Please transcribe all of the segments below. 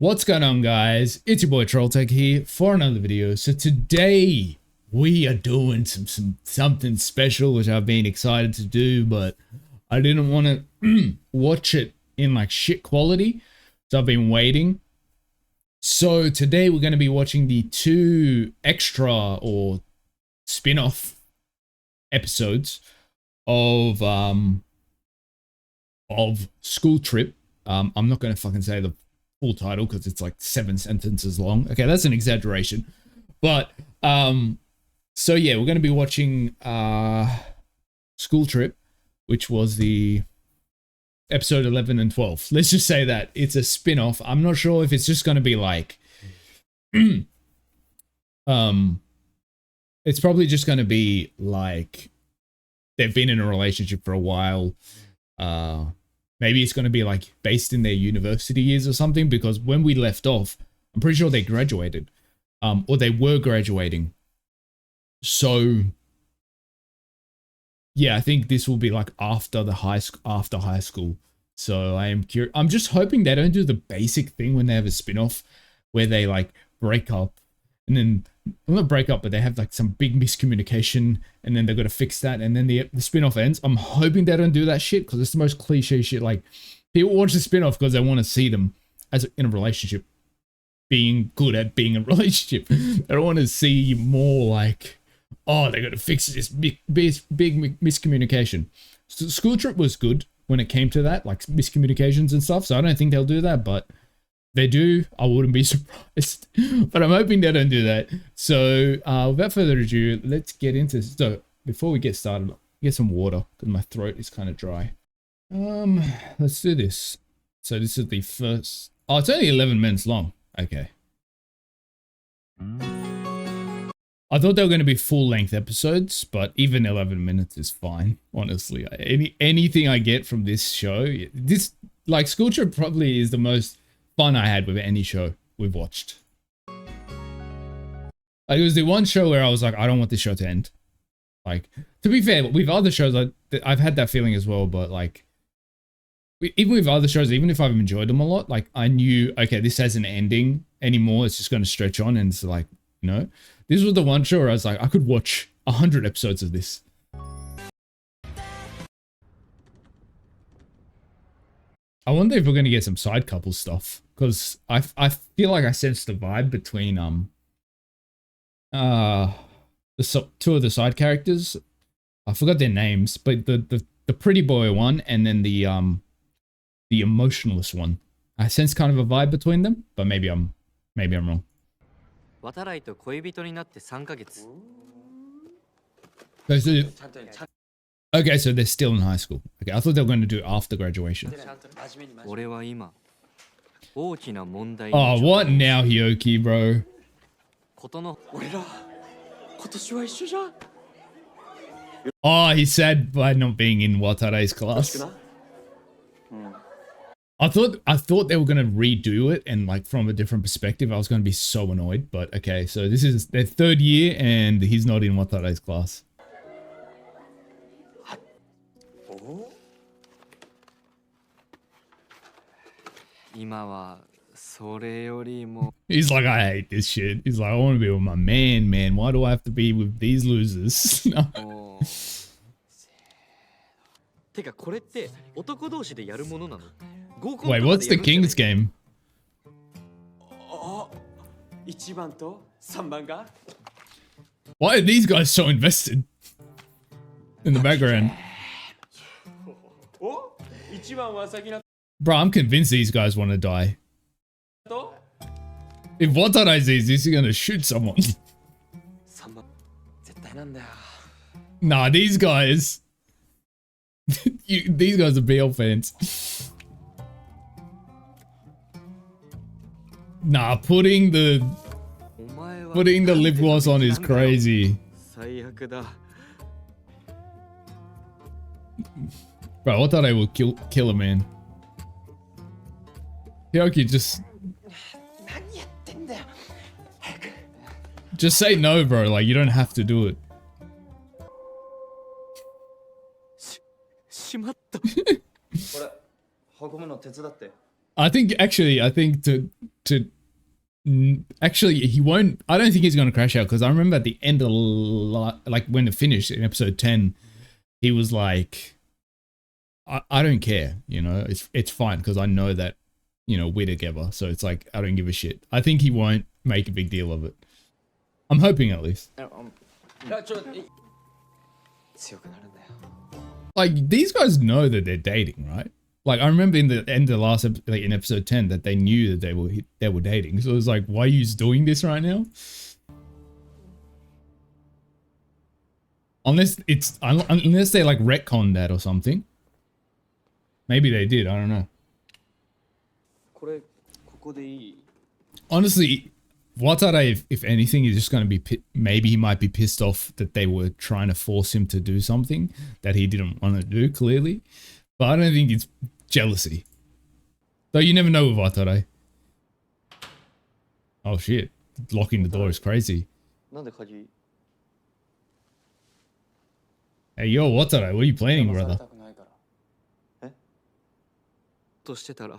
What's going on, guys? It's your boy Trolltek here for another video. So today we are doing something special, which I've been excited to do, but I didn't want to watch it in like shit quality, so I've been waiting. So today we're going to be watching the 2 extra or spin-off episodes of School Trip. I'm not going to fucking say the full title because it's like 7 sentences long. Okay, that's an exaggeration. But so yeah, we're going to be watching School Trip, which was the episode 11 and 12. Let's just say that it's a spin-off. I'm not sure if it's just going to be like it's probably just going to be like they've been in a relationship for a while. Maybe it's going to be like based in their university years or something, because when we left off, I'm pretty sure they graduated, or they were graduating. So yeah, I think this will be like after high school. So I am curious. I'm just hoping they don't do the basic thing when they have a spin-off where they like break up and then not break up, but they have like some big miscommunication and then they've got to fix that and then the spin-off ends. I'm hoping they don't do that shit because it's the most cliche shit. Like, people watch the spin-off because they want to see them as in a relationship, being good at being a relationship. They don't want to see more like, oh, they got to fix this big miscommunication. So School Trip was good when it came to that, like miscommunications and stuff. So I don't think they'll do that, but they do, I wouldn't be surprised. But I'm hoping they don't do that. So without further ado, let's get into this. So before we get started, get some water because my throat is kind of dry. Let's do this. So this is the first. Oh, it's only 11 minutes long. Okay. I thought they were going to be full-length episodes, but even 11 minutes is fine, honestly. Anything I get from this show, this, like, School Trip probably is the most fun I had with any show we've watched. Like, it was the one show where I was like, I don't want this show to end. Like, to be fair, with other shows, I've had that feeling as well, but like, even with other shows, even if I've enjoyed them a lot, like, I knew, okay, this has an ending anymore, it's just going to stretch on, and it's like, you know, this was the one show where I was like, I could watch 100 episodes of this. I wonder if we're going to get some side couple stuff, because I feel like I sensed the vibe between the 2 of the side characters. I forgot their names, but the pretty boy one and then the emotionless one. I sense kind of a vibe between them, but maybe I'm wrong. Okay, so they're still in high school. Okay, I thought they were going to do after graduation. Oh, what now, Hyoki, bro? Oh, he's sad by not being in Watare's class. I thought they were gonna redo it and like from a different perspective. I was gonna be so annoyed, but okay. So this is their 3rd year and he's not in Watare's class. He's like, I hate this shit. He's like, I want to be with my man. Why do I have to be with these losers? No. Wait, what's the King's game? Why are these guys so invested in the background? Bro, I'm convinced these guys want to die. If Watanabe sees this, he's gonna shoot someone. Nah, these guys. These guys are BL fans. Nah, putting the lip gloss on is crazy. Bro, what thought I would kill a man. Hyoki, just say no, bro. Like, you don't have to do it. I think actually he won't. I don't think he's going to crash out because I remember at the end of like when it finished in episode 10, he was like, I don't care, you know, it's fine because I know that, you know, we're together. So it's like, I don't give a shit. I think he won't make a big deal of it. I'm hoping at least. Like, these guys know that they're dating, right? Like, I remember in the end of the last like in episode 10 that they knew that they were dating. So it was like, why are you doing this right now? Unless they like retcon that or something. Maybe they did. I don't know. Honestly, Watare, if anything, is just going to be maybe he might be pissed off that they were trying to force him to do something that he didn't want to do, clearly. But I don't think it's jealousy. Though you never know with Watare. Oh shit. Locking the door is crazy. Hey yo, Watare, what are you planning, brother? としてたら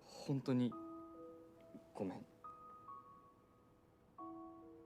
本当にごめん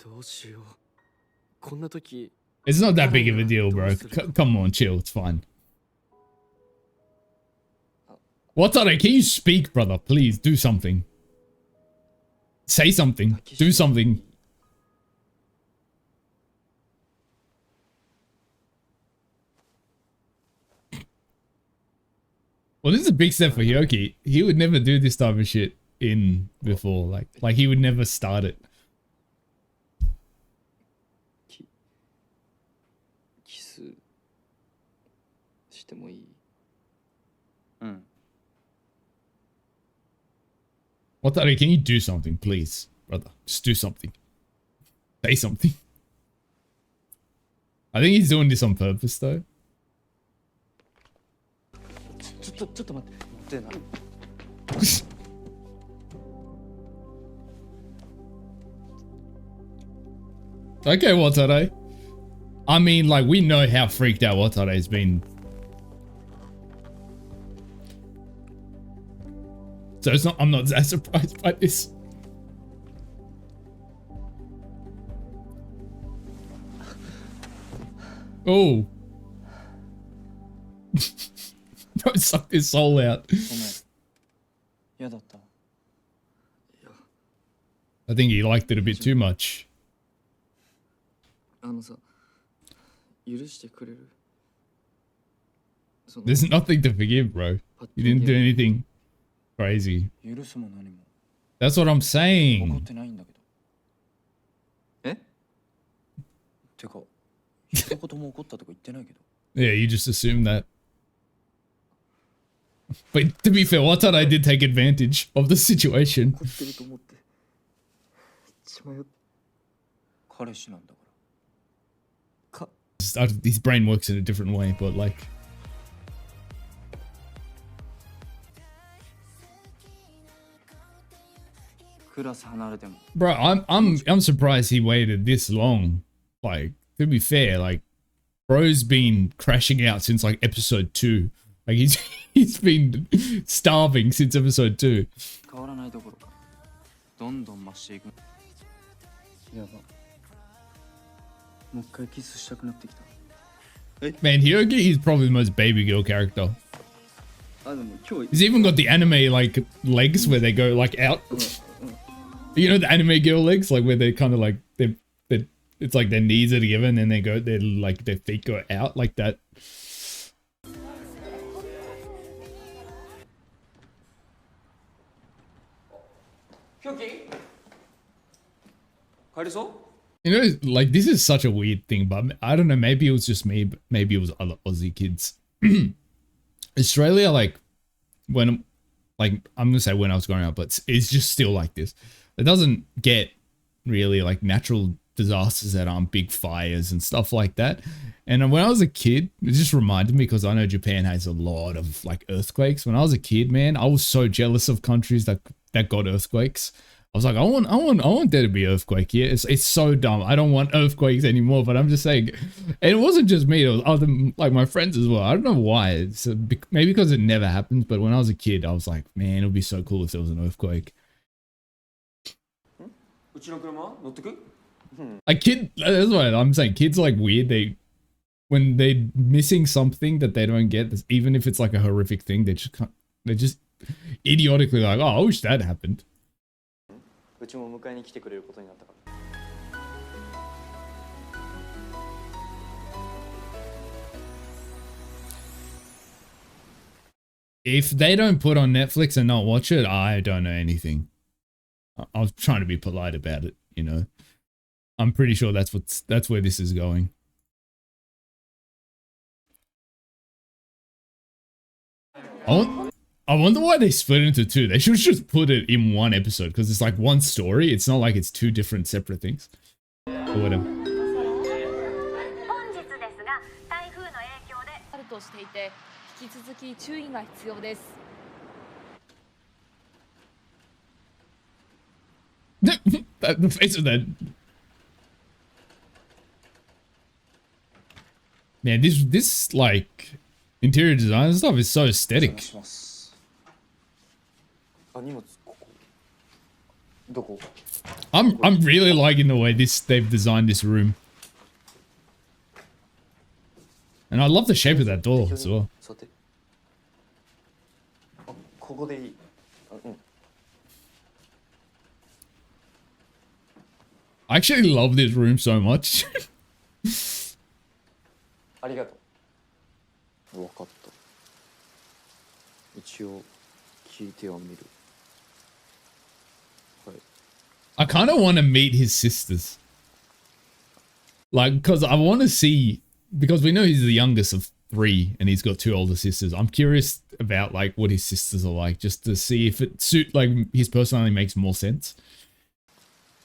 どうしようこんな時 It's not that big of a deal, bro. Come on, chill. It's fine. Watare, can you speak, brother? Please, do something. Say something. Do something. Well, this is a big step for Hyoki. He would never do this type of shit in before. Like he would never start it. Watari, can you do something, please, brother? Just do something. Say something. I think he's doing this on purpose, though. Okay, Watare. I mean, like, we know how freaked out Watare has been. So it's not, I'm not that surprised by this. Oh. Don't suck his soul out. I think he liked it a bit too much. There's nothing to forgive, bro. You didn't do anything crazy. That's what I'm saying. Yeah, you just assume that. But to be fair, Watanabe did take advantage of the situation. His brain works in a different way, but like... Bro, I'm surprised he waited this long. Like, to be fair, like, bro's been crashing out since like episode 2. Like he's been starving since episode 2. Man, Hyoki is probably the most baby girl character. He's even got the anime like legs where they go like out. You know the anime girl legs, like where they kind of like they it's like their knees are together and then they go they're like their feet go out like that. You know, like this is such a weird thing, but I don't know, maybe it was just me, but maybe it was other Aussie kids. Australia, like when, like I'm gonna say when I was growing up, but it's just still like this. It doesn't get really like natural disasters that aren't big fires and stuff like that. And when I was a kid, it just reminded me, because I know Japan has a lot of like earthquakes. When I was a kid, man, I was so jealous of countries that got earthquakes. I was like, I want there to be earthquake. Yeah, it's so dumb. I don't want earthquakes anymore. But I'm just saying, and it wasn't just me. It was other like my friends as well. I don't know why. It's maybe because it never happens. But when I was a kid, I was like, man, it would be so cool if there was an earthquake. A kid. That's what I'm saying. Kids are like weird. When they're missing something that they don't get, even if it's like a horrific thing, they're just idiotically like, oh, I wish that happened. If they don't put on Netflix and not watch it, I don't know anything. I was trying to be polite about it, you know. I'm pretty sure that's where this is going. I wonder why they split it into two. They should just put it in one episode because it's like one story. It's not like it's two different separate things. Or whatever. The face of that. Man, this like interior design stuff is so aesthetic. I'm really liking the way they've designed this room. And I love the shape of that door as well. I actually love this room so much. I kind of want to meet his sisters. Like, because I want to see, because we know he's the youngest of 3 and he's got 2 older sisters. I'm curious about like what his sisters are like, just to see if it like his personality makes more sense.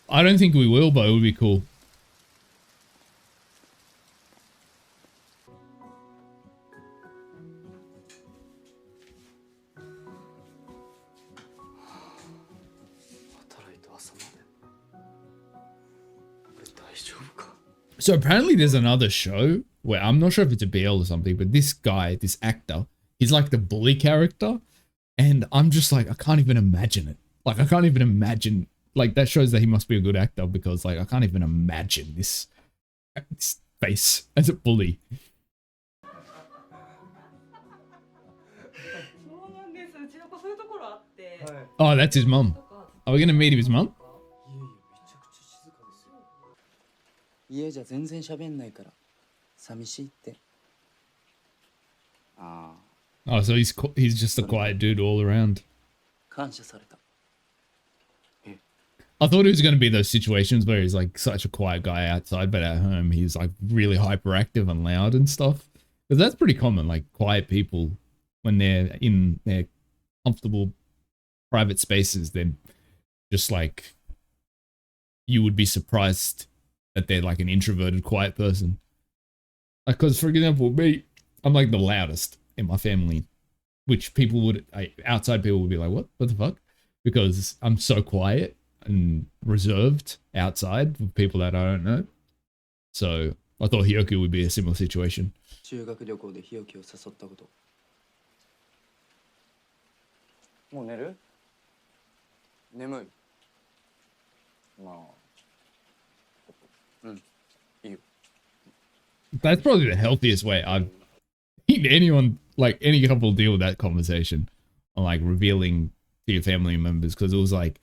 I don't think we will, but it would be cool. So apparently there's another show where I'm not sure if it's a BL or something, but this guy, this actor, he's like the bully character. And I'm just like, I can't even imagine it. Like, I can't even imagine, like, that shows that he must be a good actor because, like, I can't even imagine this face as a bully. Oh, that's his mum. Are we going to meet his mum? Oh, so he's just a quiet dude all around. I thought it was going to be those situations where he's like such a quiet guy outside, but at home he's like really hyperactive and loud and stuff. Because that's pretty common, like quiet people when they're in their comfortable private spaces, then just like you would be surprised that they're like an introverted, quiet person. Like, because for example, me, I'm like the loudest in my family, which people would, outside people would be like, what the fuck? Because I'm so quiet and reserved outside with people that I don't know. So I thought Hyoku would be a similar situation. That's probably the healthiest way I've seen anyone, like any couple, deal with that conversation on like revealing to your family members, because it was like,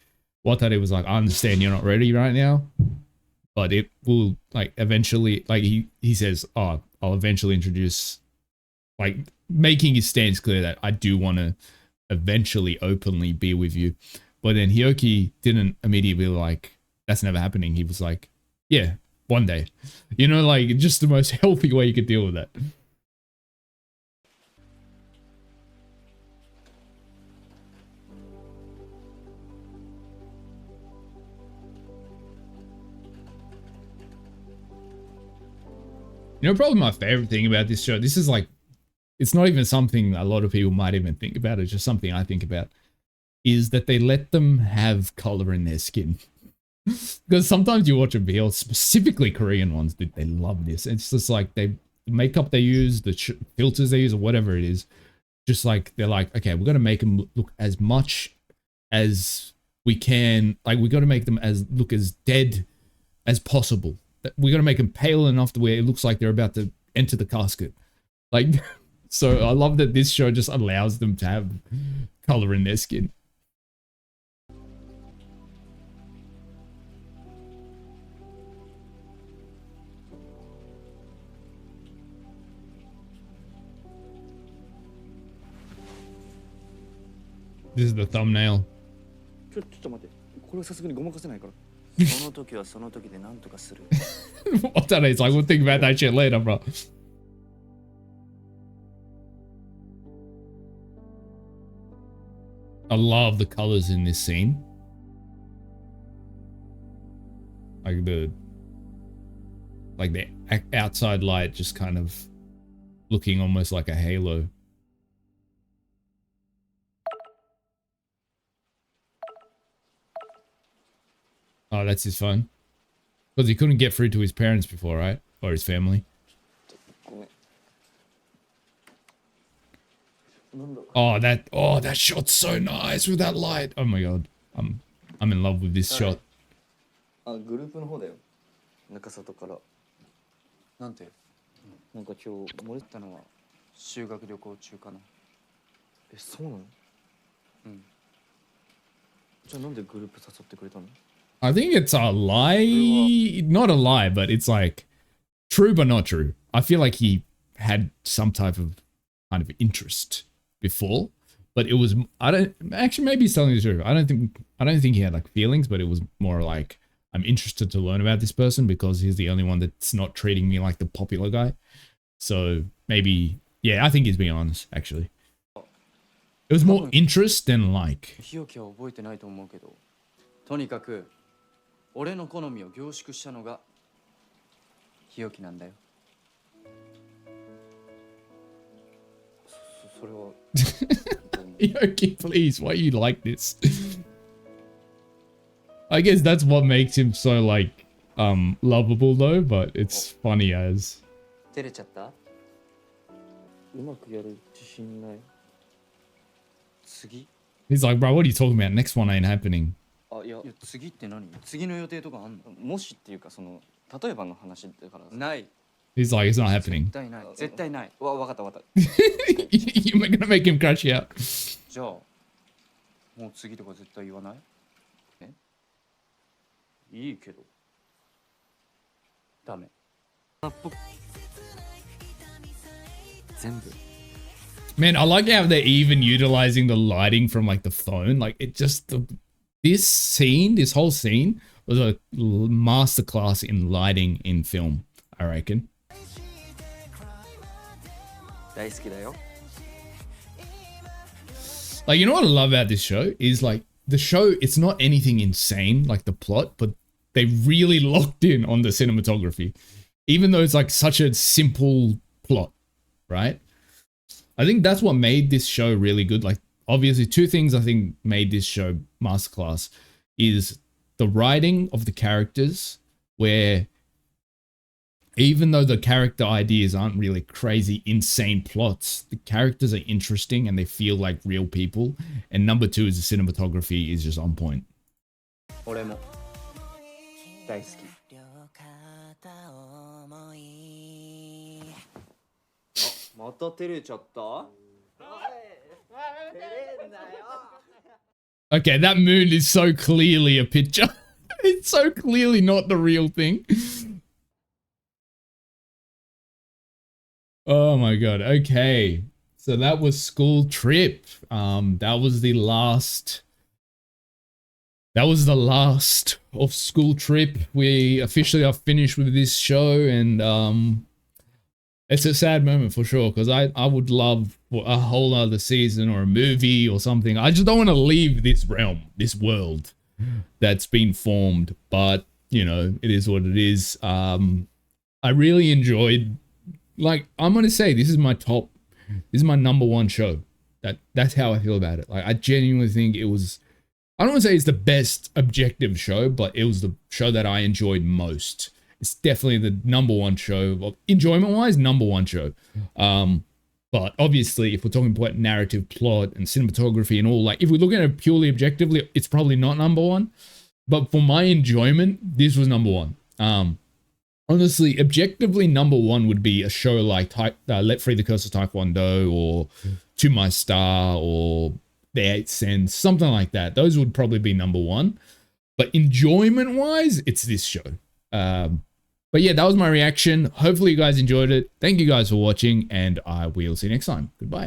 Watari was like, I understand you're not ready right now, but it will like eventually, like he says, oh, I'll eventually introduce, like making his stance clear that I do want to eventually openly be with you. But then Hyoki didn't immediately like, that's never happening. He was like, yeah, one day, you know, like just the most healthy way you could deal with that. You know, probably my favorite thing about this show, this is like, it's not even something a lot of people might even think about. It's just something I think about. is that they let them have color in their skin. Because sometimes you watch a BL, specifically Korean ones, dude, they love this. It's just like the makeup they use, the filters they use, or whatever it is. Just like they're like, okay, we're gonna make them look as much as we can. Like we got to make them as look as dead as possible. We got to make them pale enough to where it looks like they're about to enter the casket. Like, so I love that this show just allows them to have color in their skin. This is the thumbnail. ちょっと待って。これはさすがにごまかせないから。その時はその時で何とかする。 What that is, like, we'll think about that shit later, bro. I love the colors in this scene. Like the outside light just kind of looking almost like a halo. Oh, that's his phone. Because he couldn't get through to his parents before, right? Or his family. Oh, that shot's so nice with that light. Oh my god. I'm in love with this shot. あ、グループの方だよ。中里から。なんてなんか今日漏れたのは修学旅行中かな。え、そうなの？うん。じゃあなんでグループ誘ってくれたの？ I think it's a lie. Not a lie, but it's like true but not true. I feel like he had some type of kind of interest before, but it was maybe he's telling the truth. I don't think he had like feelings, but it was more like I'm interested to learn about this person because he's the only one that's not treating me like the popular guy. So maybe, yeah, I think he's being honest actually. It was more interest than like. 日置は覚えてないと思うけど、とにかく俺の好みを凝縮したのが日置なんだよ。それは。Yoki, please, why you like this? I guess that's what makes him so like lovable though, but it's funny as. 照れちゃった？うまくやる自信ない。次？ He's like, bro, what are you talking about? Next one ain't happening. あ、いや、次って何？次の予定とかあんの？もしっていうかその例えばの話だから。ない。 He's like, it's not happening. 絶対ない。絶対ない。わかったわかった。You're gonna make him crash out. じゃあもう次とか絶対言わない？え？いいけど。ダメ。全部。 Man, I like how they're even utilizing the lighting from like the phone. Like it just this whole scene was a masterclass in lighting in film, I reckon. 大好きだよ。 Like, you know what I love about this show is like the show, it's not anything insane like the plot, but they really locked in on the cinematography, even though it's like such a simple plot, right? I think that's what made this show really good. Like, obviously, two things I think made this show masterclass is the writing of the characters, where even though the character ideas aren't really crazy, insane plots, the characters are interesting and they feel like real people. And number two is the cinematography is just on point. 俺も大好き。また照れちゃった？ Okay, that moon is so clearly a picture. It's so clearly not the real thing. Oh my god. Okay. So that was school trip. That was the last of school trip. We officially are finished with this show, and it's a sad moment for sure, because I would love a whole other season or a movie or something. I just don't want to leave this realm, this world that's been formed, but you know, it is what it is. I really enjoyed, like, I'm going to say this is my number one show That's how I feel about it. Like I genuinely think it was, I don't want to say it's the best objective show, but it was the show that I enjoyed most. It's definitely the number one show, well, enjoyment wise, number one show. But obviously, if we're talking about narrative, plot, and cinematography and all, like if we're looking at it purely objectively, it's probably not number one. But for my enjoyment, this was number one. Honestly, objectively, number one would be a show like Let Free the Curse of Taekwondo or To My Star or The Eighth Sense, something like that. Those would probably be number one. But enjoyment-wise, it's this show. But yeah, that was my reaction. Hopefully you guys enjoyed it. Thank you guys for watching, and I will see you next time. Goodbye.